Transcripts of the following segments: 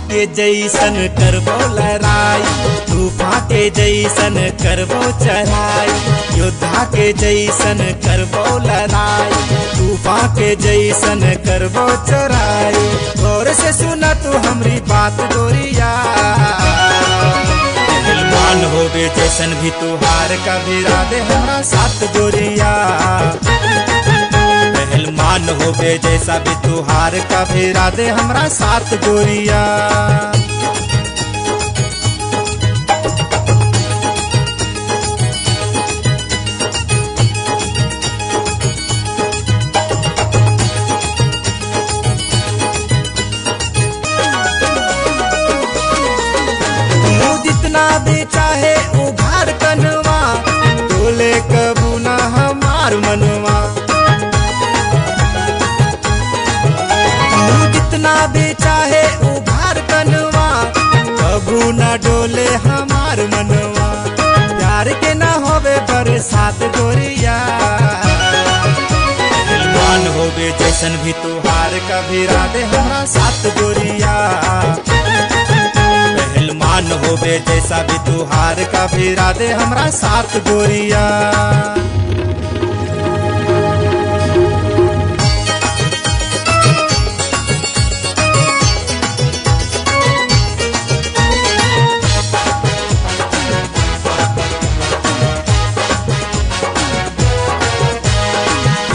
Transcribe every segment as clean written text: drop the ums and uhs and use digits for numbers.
के जैसन करबो लड़ाई, तूफान के जैसन करबो चढ़ाई। योद्धा के जैसन करबो लड़ाई, तूफान के जैसन करबो चढ़ाई। गौर से सुना तू हमरी बात गोरिया, पहलवान होवे जैसन भी तुहार का भिड़ा दे हमरा साथ गोरिया। पहलवान होवे जैसा भी तुहार का भिड़ा दे हमरा साथ गोरिया। भी चाहे उघार कनवा, डोले कबू ना हमार मनवा। जितना भी चाहे उघार कनवा, कबू ना डोले हमार मनवा। प्यार के ना होवे बरसात गोरिया, पहलवान होवे जैसन भी तुहार का भिड़ा दे हमरा साथ गोरिया। पहलवान होवे जैसा भी तुहार का भिड़ा दे हमरा साथ गोरिया।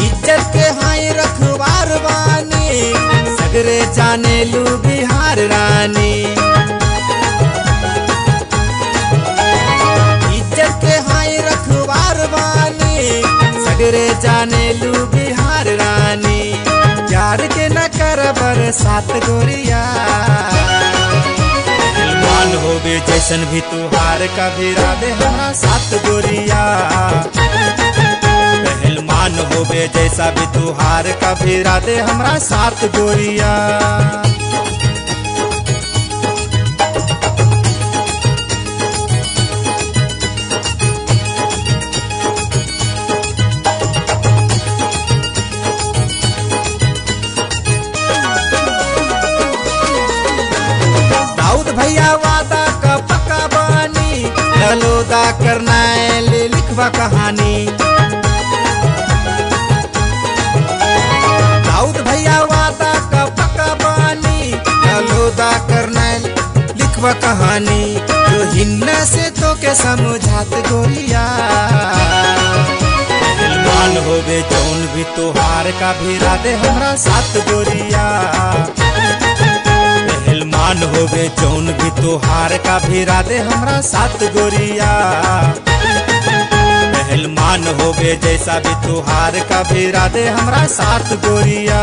इज्जत के हाई रखवार बानी, सगरे जाने लू बिहार रानी। सगरे जाने लू बिहार रानी, प्यार के न कर बरसात गोरिया। पहलवान होवे जैसन भी तुहार का भिड़ा दे हमरा साथ गोरिया। पहलवान होवे जैसा भी तुहार का भिड़ा दे हमरा साथ गोरिया। भैया वादा का पक्का बानी, ललोदा करना ले लिखवा कहानी। दाऊद भैया वादा का पक्का बानी, ललोदा करना लिखवा कहानी। जो हिन्ना से तो के समझात गोरिया, पहलवान होवे जौन भी तुहार का भिड़ा दे हमरा साथ गोरिया। पहलवान होवे जौन भी तुहार का भिड़ा दे हमरा साथ गोरिया। पहलवान होवे जैसा भी तुहार का भिड़ा दे हमरा साथ गोरिया।